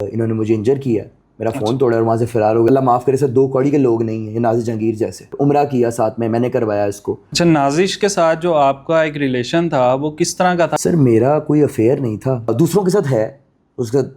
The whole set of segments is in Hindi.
इन्होंने मुझे इंजर किया, मेरा फ़ोन अच्छा। तोड़ा और वहाँ से फ़रार हो गया। अल्लाह माफ़ करे सर, 2 कौड़ी के लोग नहीं हैं ये नाज़िर जहांगीर जैसे। उम्रा किया साथ में, मैंने करवाया इसको। अच्छा, नाजिश के साथ जो आपका एक रिलेशन था वो किस तरह का था? सर मेरा कोई अफेयर नहीं था, दूसरों के साथ है, उसका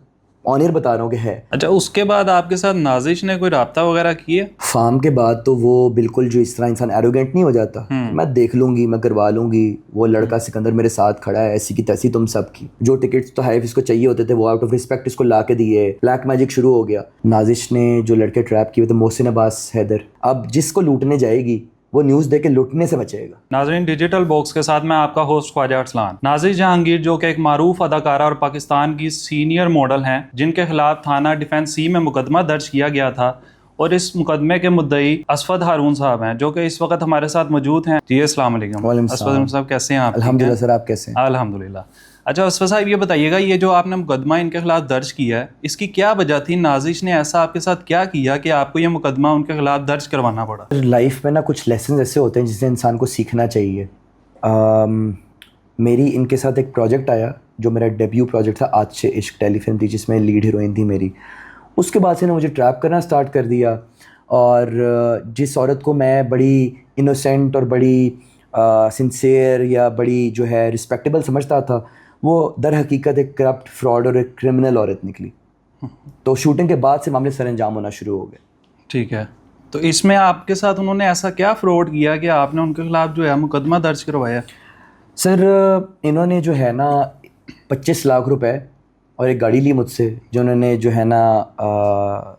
ऑनियर बता रहा हूँ कि है। अच्छा, उसके बाद आपके साथ नाजिश ने कोई राब्ता वगैरह किया? फार्म के बाद तो वो बिल्कुल जो इस तरह इंसान एरोगेंट नहीं हो जाता कि मैं देख लूँगी, मैं करवा लूँगी। वो लड़का सिकंदर मेरे साथ खड़ा है, ऐसी की तैसी तुम सब की। जो टिकट्स तो हाइफ इसको चाहिए होते थे वो आउट ऑफ रिस्पेक्ट इसको ला के दिए। ब्लैक मैजिक शुरू हो गया। नाजिश ने जो लड़के ट्रैप किए थे, मोहसिन अब्बास हैदर, अब जिसको लूटने जाएगी वो न्यूज़ दे के लुटने से बचेगा। नाज़रीन, डिजिटल बॉक्स के साथ मैं आपका होस्ट ख्वाजा अरसलान। नाज़िर जहांगीर जो कि एक मारूफ अदाकारा और पाकिस्तान की सीनियर मॉडल हैं, जिनके खिलाफ थाना डिफेंस सी में मुकदमा दर्ज किया गया था और इस मुकदमे के मुद्दई असफद हारून साहब हैं, जो कि इस वक्त हमारे साथ मौजूद हैं। जी अस्सलाम वालेकुम। असफद साहब कैसे हैं आप? अल्हम्दुलिल्लाह सर, आप कैसे हैं? अल्हम्दुलिल्लाह। अच्छा असफद साहब, ये बताइएगा, ये जो आपने मुकदमा इनके खिलाफ दर्ज किया है, इसकी क्या वजह थी? नाजिश ने ऐसा आपके साथ क्या किया कि आपको ये मुकदमा उनके खिलाफ दर्ज करवाना पड़ा? लाइफ में ना कुछ लेसन ऐसे होते हैं जिससे इंसान को सीखना चाहिए। मेरी इनके साथ एक प्रोजेक्ट आया जो मेरा डेब्यू प्रोजेक्ट था, आज से इश्क टेलीफिल्म थी जिसमें लीड हीरोइन थी मेरी। उसके बाद से ना मुझे ट्रैप करना स्टार्ट कर दिया और जिस औरत को मैं बड़ी इनोसेंट और बड़ी सिंसियर या बड़ी जो है रिस्पेक्टेबल समझता था, वो दर हकीकत एक करप्ट, फ्रॉड और एक क्रिमिनल औरत निकली। तो शूटिंग के बाद से मामले सरअंजाम होना शुरू हो गए। ठीक है, तो इसमें आपके साथ उन्होंने ऐसा क्या फ्रॉड किया कि आपने उनके खिलाफ जो है मुकदमा दर्ज करवाया? सर इन्होंने जो है ना 25 लाख रुपए और एक गाड़ी ली मुझसे, जो उन्होंने जो है ना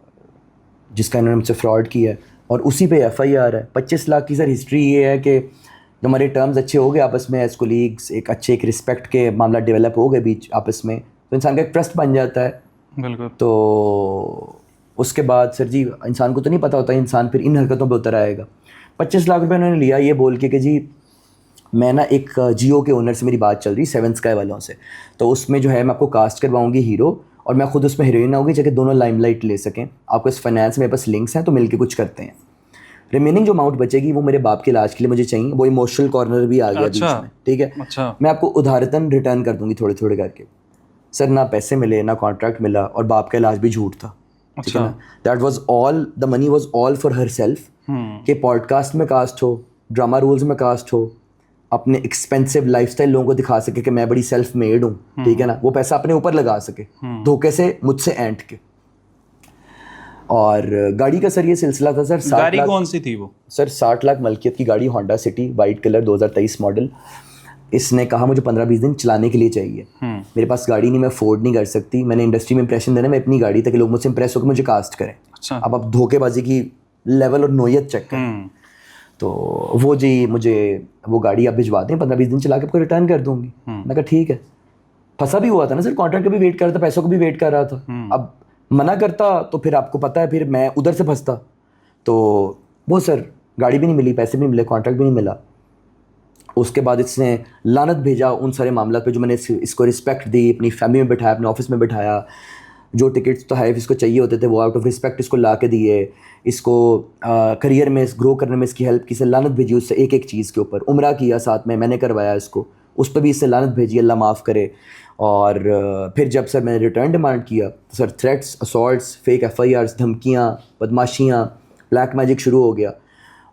जिसका इन्होंने मुझसे फ्रॉड किया है, और उसी पे एफआईआर है। 25 लाख की सर हिस्ट्री ये है कि जब हमारे टर्म्स अच्छे हो गए आपस में एज कोलीग्स, एक अच्छे एक रिस्पेक्ट के मामला डेवलप हो गए बीच आपस में, तो इंसान का एक ट्रस्ट बन जाता है। बिल्कुल। तो उसके बाद सर जी इंसान को तो नहीं पता होता, इंसान फिर इन हरकतों पे उतर आएगा। 25 लाख रुपए उन्होंने लिया ये बोल के कि जी मैं ना एक जियो के ओनर से मेरी बात चल रही, सेवन स्काई वालों से, तो उसमें जो है मैं आपको कास्ट करवाऊंगी हीरो और मैं खुद उसमें हीरोइन आऊँगी, जबकि दोनों लाइमलाइट ले सकें। आपको इस फाइनेंस में मेरे पास लिंक्स हैं, तो मिलके कुछ करते हैं। रिमेनिंग जो अमाउंट बचेगी वो मेरे बाप के इलाज के लिए मुझे चाहिए। वो इमोशनल कॉर्नर भी आ गया बीच में, ठीक है। अच्छा। मैं आपको उधारतन रिटर्न कर दूंगी थोड़े थोड़े करके। सर ना पैसे मिले ना कॉन्ट्रैक्ट मिला और बाप का इलाज भी झूठ था, ठीक है ना। That was all, the money was all for her self, कि पॉडकास्ट में कास्ट हो, ड्रामा रोल्स में कास्ट हो, अपने एक्सपेंसिव लाइफस्टाइल लोगों को दिखा सके कि मैं बड़ी सेल्फ मेड हूँ, ठीक है ना। वो पैसा अपने ऊपर लगा सके धोखे से, मुझसे एंट के। और गाड़ी का सर ये सिलसिला था सर, 60 गाड़ी लाख कौन सी थी वो? सर 60 लाख मलकियत की गाड़ी, Honda city, white colour, 2023 model. इसने कहा मुझे 15-20 दिन चलाने के लिए चाहिए। मेरे पास गाड़ी नहीं, मैं अफोर्ड नहीं कर सकती। मैंने इंडस्ट्री में इंप्रेशन देना, मैं अपनी गाड़ी ताकि लोग मुझसे इंप्रेस होकर मुझे कास्ट करें। अच्छा। अब आप धोखेबाजी की लेवल और नोयत चेक करें। तो वो जी मुझे वो गाड़ी आप भिजवा दें, 15-20 दिन चला के आपको रिटर्न कर दूंगी। मैं कहा ठीक है। फंसा भी हुआ था ना सर, कॉन्ट्रैक्ट का भी वेट कर रहा था, पैसों को भी वेट कर रहा था। अब मना करता तो फिर आपको पता है फिर मैं उधर से फंसता। तो वो सर गाड़ी भी नहीं मिली, पैसे भी नहीं मिले, कॉन्ट्रैक्ट भी नहीं मिला। उसके बाद इसने लानत भेजा उन सारे मामला पे जो मैंने इसको रिस्पेक्ट दी, अपनी फैमिली में बिठाया, अपने ऑफिस में बिठाया। जो टिकट्स तो हाइफ इसको चाहिए होते थे वो आउट ऑफ रिस्पेक्ट इसको ला के दिए। इसको करियर में ग्रो करने में इसकी हेल्प की, से लानत भेजी उससे एक एक चीज़ के ऊपर। उम्रा किया साथ में, मैंने करवाया इसको, उस पर भी इससे लानत भेजी, अल्लाह माफ़ करे। और फिर जब सर मैंने रिटर्न डिमांड किया तो sir threats, assaults, fake FIRs, धमकियाँ, बदमाशियाँ, ब्लैक मैजिक शुरू हो गया।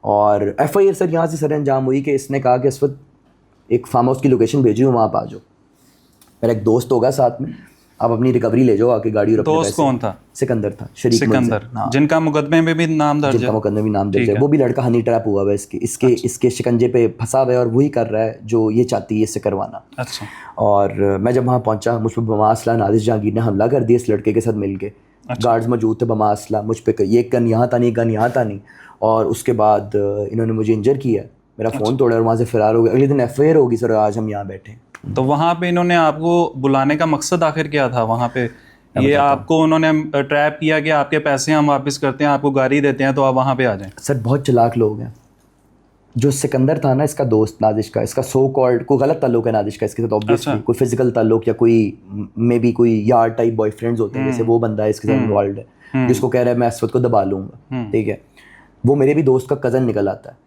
और एफआईआर सर यहाँ से सर अंजाम हुई कि इसने कहा कि इस वक्त एक फार्म हाउस की लोकेशन भेजी हूँ, वहाँ पर आ जाओ। मेरा एक दोस्त होगा साथ में, आप अपनी रिकवरी ले जाओ आके गाड़ी और अपने पैसे। दोस्त कौन था? सिकंदर था, शरीक सिकंदर, हाँ। जिनका मुकदमे में भी नाम दर्ज है। जिनका मुकदमे भी नाम दर्ज है। वो भी लड़का हनी ट्रैप हुआ है इसके शिकंजे पे फंसा हुआ है और वही कर रहा है जो ये चाहती है इससे करवाना। अच्छा। और मैं जब वहाँ पहुँचा, मुझ पर बमा असला नाजिर जहांगीर ने हमला कर दिया इस लड़के के साथ मिलके। गार्ड्स मौजूद थे, बमा असला मुझ पर, ये गन यहाँ था नहीं, गन यहाँ था नहीं। और उसके बाद इन्होंने मुझे इंजर किया, मेरा फ़ोन तोड़ा और वहाँ से फ़रार हो गया। अगले दिन एफआईआर होगी सर, आज हम यहाँ बैठे। तो वहाँ पे इन्होंने आपको बुलाने का मकसद आखिर क्या था? वहाँ पे ये आपको उन्होंने ट्रैप किया कि आपके पैसे हम वापस करते हैं, आपको गाड़ी देते हैं, तो आप वहाँ पे आ जाएं? सर बहुत चालाक लोग हैं। जो सिकंदर था ना, इसका दोस्त नाजिश का, इसका सो कॉल्ड कोई गलत ताल्लुक है नाजिश का इसके साथ ऑब्वियसली। कोई फिजिकल ताल्लुक या कोई मे बी कोई यार टाइप बॉयफ्रेंड्स होते हैं, जैसे वो बंदा है इसके साथ इन्वॉल्व है, जिसको कह रहा है मैं असवद को दबा लूँगा, ठीक है। वो मेरे भी दोस्त का कज़न निकल आता है।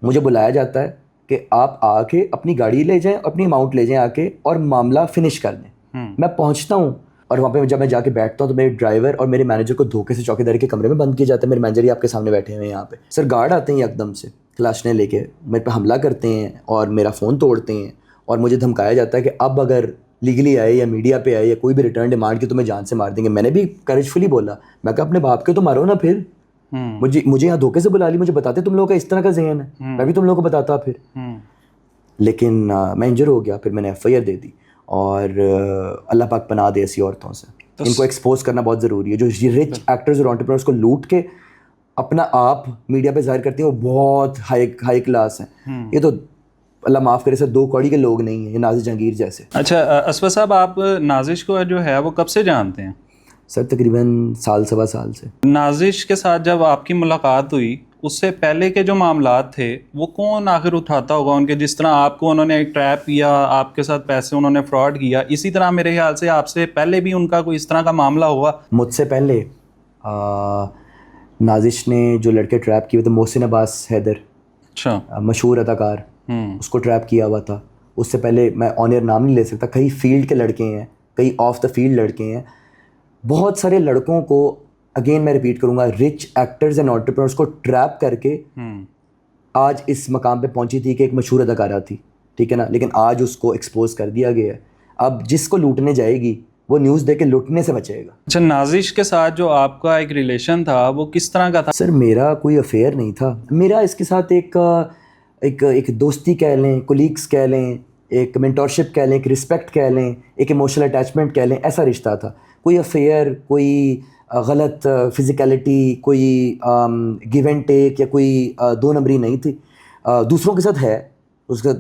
मुझे बुलाया जाता है कि आप आके अपनी गाड़ी ले जाएं, अपनी अमाउंट ले जाएं आके और मामला फिनिश कर दें। मैं पहुंचता हूं और वहाँ पे जब मैं जाके बैठता हूँ तो मेरे ड्राइवर और मेरे मैनेजर को धोखे से चौकीदारी के कमरे में बंद किया जाता है। मेरे मैनेजर ही आपके सामने बैठे हुए हैं यहाँ पे। सर गार्ड आते हैं एकदम से क्लाशने लेके मेरे पे हमला करते हैं और मेरा फ़ोन तोड़ते हैं और मुझे धमकाया जाता है कि अब अगर लीगली आए या मीडिया पे आए या कोई भी रिटर्न डिमांड की तो मैं जान से मार देंगे। मैंने भी करेजफुली बोला, मैं कहा अपने बाप के तो मारो ना फिर, मुझे यहाँ धोखे से बुला ली, मुझे बताते तुम लोगों का इस तरह का जहन है, मैं भी तुम लोगों को बताता फिर। लेकिन मैं इंजर हो गया, फिर मैंने FIR दे दी। और अल्लाह पाक पनाह दे ऐसी औरतों से। इनको एक्सपोज करना बहुत ज़रूरी है। जो रिच एक्टर्स और एंटरप्रेन्योर्स को लूट के अपना आप मीडिया पे जाहिर करते हैं वो बहुत हाई क्लास हैं। ये तो अल्लाह माफ़ करे सर 2 कौड़ी के लोग नहीं हैं, ये नाज़िर जहांगीर जैसे। अच्छा असफर साहब, आप नाजिश को जो है वो कब से जानते हैं? सर तकरीबन साल सवा साल से। नाजिश के साथ जब आपकी मुलाकात हुई उससे पहले के जो मामलात थे वो कौन आखिर उठाता होगा उनके? जिस तरह आपको उन्होंने एक ट्रैप किया, आपके साथ पैसे उन्होंने फ्रॉड किया, इसी तरह मेरे ख्याल से आपसे पहले भी उनका कोई इस तरह का मामला हुआ? मुझसे पहले नाजिश ने जो लड़के ट्रैप किए थे, मोहसिन अब्बास हैदर, अच्छा, मशहूर अदाकार, उसको ट्रैप किया हुआ था। उससे पहले मैं ऑन एयर नाम नहीं ले सकता, कई फील्ड के लड़के हैं, कई ऑफ द फील्ड लड़के हैं। बहुत सारे लड़कों को, अगेन मैं रिपीट करूंगा, रिच एक्टर्स एंड एंटरप्रेन्योर्स को ट्रैप करके आज इस मकाम पे पहुंची थी कि एक मशहूर अदाकारा थी, ठीक है ना, लेकिन आज उसको एक्सपोज कर दिया गया है। अब जिसको लूटने जाएगी वो न्यूज़ देख के लूटने से बचेगा। अच्छा, नाजिश के साथ जो आपका एक रिलेशन था वो किस तरह का था? सर मेरा कोई अफेयर नहीं था, मेरा इसके साथ एक दोस्ती कह लें, कोलीग्स कह लें, एक मेंटोरशिप कह लें, एक रिस्पेक्ट कह लें, एक इमोशनल अटैचमेंट कह लें, ऐसा रिश्ता था। कोई अफेयर, कोई गलत फिज़िकलिटी, कोई गिव एंड टेक या कोई 2 नंबरी नहीं थी। दूसरों के साथ है, उसका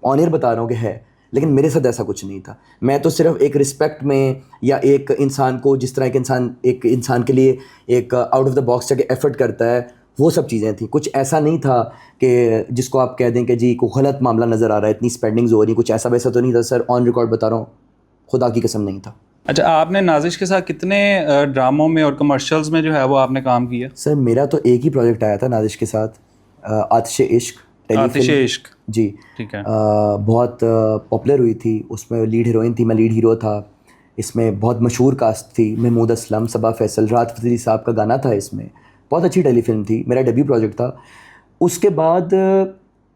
ऑन एयर बता रहा हूँ कि है, लेकिन मेरे साथ ऐसा कुछ नहीं था। मैं तो सिर्फ एक रिस्पेक्ट में, या एक इंसान को जिस तरह एक इंसान के लिए एक आउट ऑफ द बॉक्स जाके एफर्ट करता है, वो सब चीज़ें थी। कुछ ऐसा नहीं था कि जिसको आप कह दें कि जी कोई गलत मामला नज़र आ रहा है, इतनी स्पेंडिंग्स हो रही, कुछ ऐसा वैसा तो नहीं था सर। ऑन रिकॉर्ड बता रहा हूँ, खुदा की कसम नहीं था। अच्छा, आपने नाजिश के साथ कितने ड्रामों में और कमर्शियल्स में जो है वो आपने काम किया? सर मेरा तो एक ही प्रोजेक्ट आया था नाजिश के साथ, आतिश इश्क, आतिश इश्क जी, ठीक है। बहुत पॉपुलर हुई थी, उसमें लीड हीरोइन थी, मैं लीड हीरो था। इसमें बहुत मशहूर कास्ट थी, महमूद असलम, सबा फैसल, राहत फ़तेही साहब का गाना था इसमें। बहुत अच्छी टेलीफिल्म थी, मेरा डेब्यू प्रोजेक्ट था। उसके बाद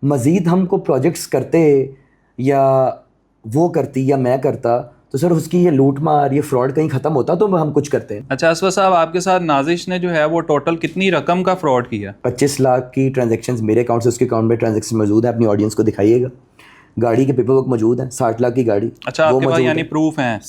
मज़ीद हमको प्रोजेक्ट्स करते या वो करती या मैं करता तो सर उसकी ये लूट मार, ये फ्रॉड कहीं ख़त्म होता तो हम कुछ करते हैं। अच्छा असफर साहब, आपके साथ नाजिश ने जो है वो टोटल कितनी रकम का फ्रॉड किया? 25 लाख की ट्रांजैक्शंस मेरे अकाउंट से उसके अकाउंट में ट्रांजैक्शन मौजूद है, अपनी ऑडियंस को दिखाइएगा। गाड़ी के पेपर वर्क मौजूद है, 60 लाख की गाड़ी। अच्छा, आपके पास यानी प्रूफ हैं?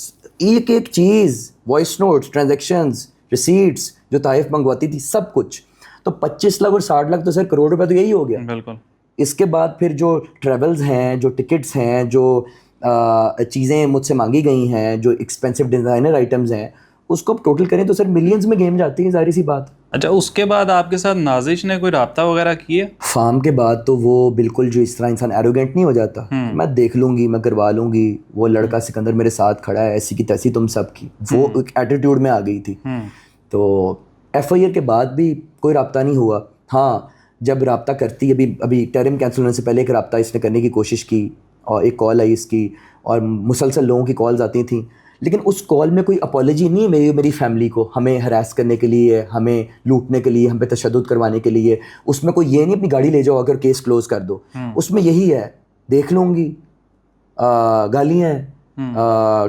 एक एक चीज़, वॉइस नोट्स, ट्रांजैक्शंस, रिसीट्स, जो ताइफ मंगवाती थी, सब कुछ। तो 25 लाख और 60 लाख तो सर करोड़ रुपए तो यही हो गया। बिल्कुल। इसके बाद फिर जो ट्रेवल्स हैं, जो टिकट्स हैं, जो चीज़ें मुझसे मांगी गई हैं, जो एक्सपेंसिव डिज़ाइनर आइटम्स हैं, उसको आप टोटल करें तो सर मिलियंस में गेम जाती है, जाहिर सी बात। अच्छा, उसके बाद आपके साथ नाजिश ने कोई राब्ता वगैरह किया? फार्म के बाद तो वो बिल्कुल जो इस तरह इंसान एरोगेंट नहीं हो जाता, मैं देख लूँगी, मैं करवा लूँगी, वो लड़का सिकंदर मेरे साथ खड़ा है, ऐसी की तैसी तुम सब की, वो एक एटीट्यूड में आ गई थी। तो FIR के बाद भी कोई राब्ता नहीं हुआ। हाँ, जब राब्ता करती, अभी टर्म कैंसिल होने से पहले एक राब्ता इसने करने की कोशिश की और एक कॉल आई इसकी, और मुसलसल लोगों की कॉल्स आती थी, लेकिन उस कॉल में कोई अपॉलॉजी नहीं है मेरी फैमिली को, हमें हरास करने के लिए, हमें लूटने के लिए, हम पे तशद्दुद करवाने के लिए। उसमें कोई ये नहीं अपनी गाड़ी ले जाओ अगर केस क्लोज कर दो, उसमें यही है, देख लूँगी, गालियाँ हैं,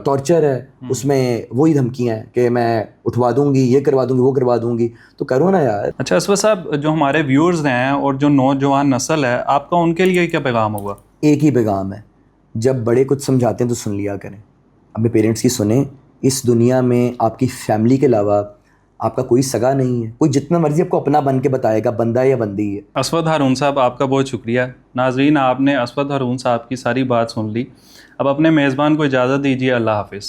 टॉर्चर है, उसमें वही धमकियाँ हैं कि मैं उठवा दूंगी, ये करवा दूंगी, वो करवा दूंगी। तो करो ना यार। अच्छा असफर साहब, जो हमारे व्यूअर्स हैं और जो नौजवान नस्ल है, आपका उनके लिए क्या पैगाम होगा? एक ही पैगाम है, जब बड़े कुछ समझाते हैं तो सुन लिया करें, अपने पेरेंट्स की सुने। इस दुनिया में आपकी फैमिली के अलावा आपका कोई सगा नहीं है, कोई जितना मर्जी आपको अपना बन के बताएगा, बंदा है या बंदी है। असफर हारून साहब, आपका बहुत शुक्रिया। नाजरीन, आपने असफर हारून साहब की सारी बात सुन ली। अब अपने मेज़बान को इजाज़त दीजिए। अल्लाह हाफिज़।